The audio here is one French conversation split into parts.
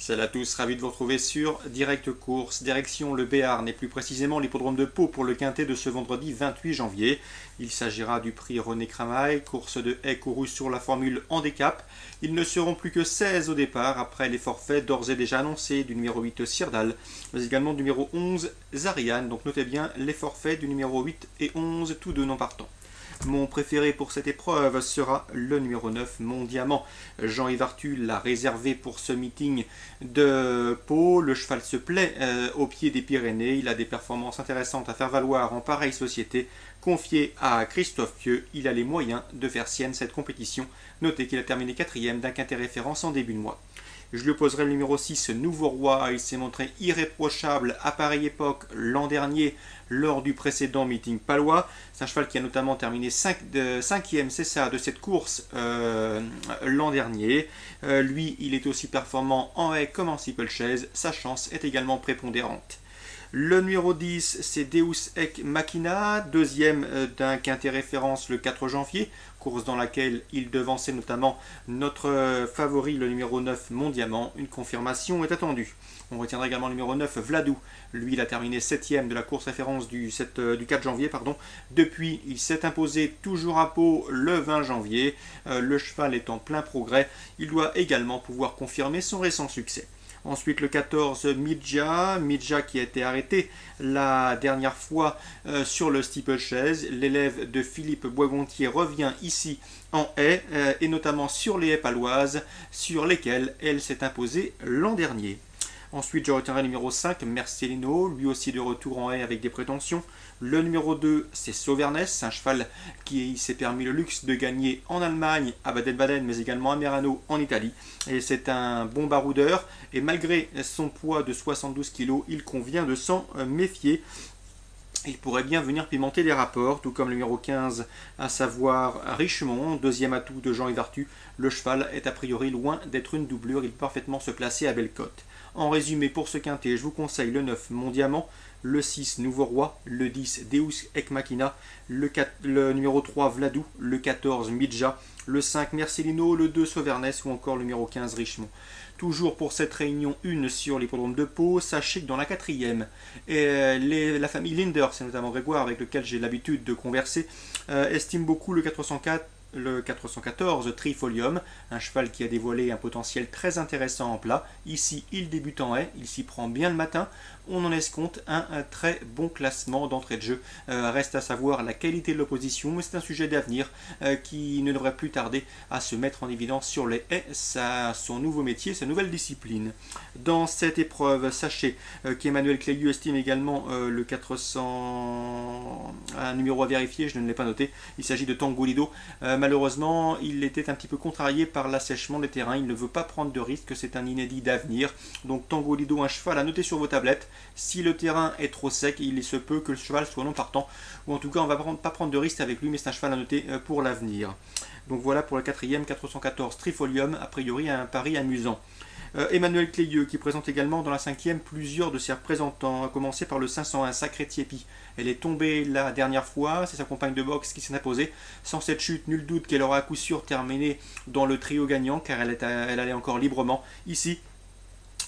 Salut à tous, ravi de vous retrouver sur Direct Course, direction le Béarn et plus précisément l'hippodrome de Pau pour le quintet de ce vendredi 28 janvier. Il s'agira du prix René Cramail, course de haies courue sur la formule handicap. Ils ne seront plus que 16 au départ après les forfaits d'ores et déjà annoncés du numéro 8 Sirdal, mais également du numéro 11 Zariane. Donc notez bien les forfaits du numéro 8 et 11, tous deux non partants. Mon préféré pour cette épreuve sera le numéro 9, Mon Diamant. Jean-Yves Arthus l'a réservé pour ce meeting de Pau. Le cheval se plaît au pied des Pyrénées. Il a des performances intéressantes à faire valoir en pareille société. Confié à Christophe Pieux, il a les moyens de faire sienne cette compétition. Notez qu'il a terminé 4e d'un quintet référence en début de mois. Je lui opposerai le numéro 6, Nouveau Roi. Il s'est montré irréprochable à pareille époque l'an dernier lors du précédent meeting palois. C'est un cheval qui a notamment terminé 5e, c'est ça, de cette course l'an dernier. Lui, il est aussi performant en haie comme en steeplechase. Sa chance est également prépondérante. Le numéro 10, c'est Deus Ex Machina, deuxième d'un quintet référence le 4 janvier, course dans laquelle il devançait notamment notre favori, le numéro 9, Mon Diamant. Une confirmation est attendue. On retiendra également le numéro 9, Vladou. Lui, il a terminé 7e de la course référence du 4 janvier. Depuis, il s'est imposé toujours à Pau le 20 janvier. Le cheval est en plein progrès. Il doit également pouvoir confirmer son récent succès. Ensuite, le 14, Midja qui a été arrêté la dernière fois sur le steeplechase. L'élève de Philippe Boisgontier revient ici en haie, et notamment sur les haies paloises, sur lesquelles elle s'est imposée l'an dernier. Ensuite, je retiendrai le numéro 5, Mercelino, lui aussi de retour en haie avec des prétentions. Le numéro 2, c'est Sauvernès, un cheval qui s'est permis le luxe de gagner en Allemagne, à Baden-Baden, mais également à Merano en Italie. Et c'est un bon baroudeur, et malgré son poids de 72 kg, il convient de s'en méfier. Il pourrait bien venir pimenter les rapports, tout comme le numéro 15, à savoir Richemont, deuxième atout de Jean-Yves Arthus. Le cheval est a priori loin d'être une doublure, il peut parfaitement se placer à belle cote. En résumé, pour ce quintet, je vous conseille le 9, Mon Diamant, le 6, Nouveau Roi, le 10, Deus Ex Machina, le numéro 3, Vladou, le 14, Midja, le 5, Mercelino, le 2, Sauvernès ou encore le numéro 15, Richemont. Toujours pour cette réunion 1 sur l'hippodrome de Pau, sachez que dans la 4e, la famille Linder, c'est notamment Grégoire avec lequel j'ai l'habitude de converser, estime beaucoup le 414 Trifolium, un cheval qui a dévoilé un potentiel très intéressant en plat. Ici, il débute en haie, il s'y prend bien le matin. On en escompte un très bon classement d'entrée de jeu. Reste à savoir la qualité de l'opposition, mais c'est un sujet d'avenir qui ne devrait plus tarder à se mettre en évidence sur les haies, son nouveau métier, sa nouvelle discipline. Dans cette épreuve, sachez qu'Emmanuel Clélieu estime également le 400, un numéro à vérifier, je ne l'ai pas noté, il s'agit de Tango Lido. Malheureusement, il était un petit peu contrarié par l'assèchement des terrains. Il ne veut pas prendre de risque, c'est un inédit d'avenir. Donc Tango Lido, un cheval à noter sur vos tablettes. Si le terrain est trop sec, il se peut que le cheval soit non partant. Ou en tout cas, on ne va pas prendre de risque avec lui, mais c'est un cheval à noter pour l'avenir. Donc voilà pour le 4e, 414 Trifolium, a priori un pari amusant. Emmanuel Clélieu qui présente également dans la 5e plusieurs de ses représentants, à commencer par le 501 Sacré Tiépi. Elle est tombée la dernière fois, c'est sa compagne de boxe qui s'est imposée. Sans cette chute, nul doute qu'elle aura à coup sûr terminé dans le trio gagnant car elle allait encore librement. Ici,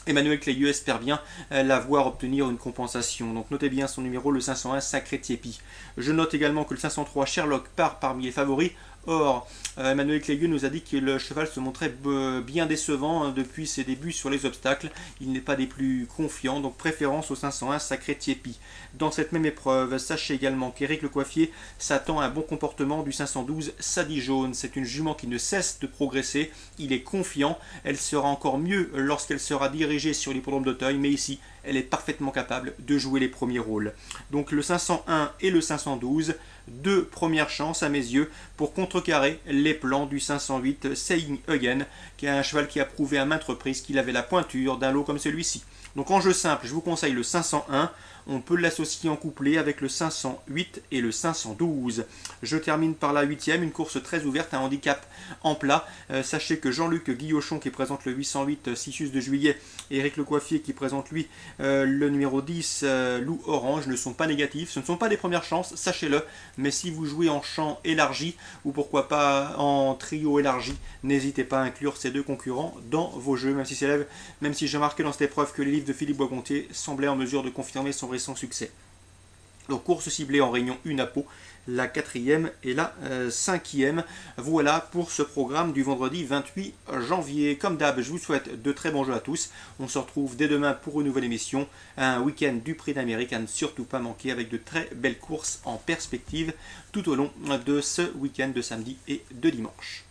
Emmanuel Clélieu espère bien la voir obtenir une compensation. Donc notez bien son numéro, le 501 Sacré Tiépi. Je note également que le 503 Sherlock part parmi les favoris. Or, Emmanuel Clélieu nous a dit que le cheval se montrait bien décevant depuis ses débuts sur les obstacles. Il n'est pas des plus confiants, donc préférence au 501 Sacré Tiépi. Dans cette même épreuve, sachez également qu'Éric Le Coiffier s'attend à un bon comportement du 512 Sadi Jaune. C'est une jument qui ne cesse de progresser. Il est confiant. Elle sera encore mieux lorsqu'elle sera dirigée sur l'hippodrome d'Auteuil, mais ici, elle est parfaitement capable de jouer les premiers rôles. Donc le 501 et le 512, deux premières chances à mes yeux pour contrecarrer les plans du 508 Saying Again, qui est un cheval qui a prouvé à maintes reprises qu'il avait la pointure d'un lot comme celui-ci. Donc en jeu simple, je vous conseille le 501. On peut l'associer en couplet avec le 508 et le 512. Je termine par la 8e, une course très ouverte, un handicap en plat. Sachez que Jean-Luc Guillochon qui présente le 808 Sicius de juillet et Éric Le Coiffier qui présente lui le numéro 10 Loup Orange ne sont pas négatifs. Ce ne sont pas des premières chances, sachez-le. Mais si vous jouez en champ élargi ou pourquoi pas en trio élargi, n'hésitez pas à inclure ces deux concurrents dans vos jeux, même si j'ai remarqué dans cette épreuve que les livres de Philippe Boisgontier semblaient en mesure de confirmer son récent succès. Donc course ciblée en réunion 1 à Pau, la 4e et la 5e. Voilà pour ce programme du vendredi 28 janvier. Comme d'hab, je vous souhaite de très bons jeux à tous. On se retrouve dès demain pour une nouvelle émission. Un week-end du Prix d'Amérique à ne surtout pas manquer, avec de très belles courses en perspective tout au long de ce week-end de samedi et de dimanche.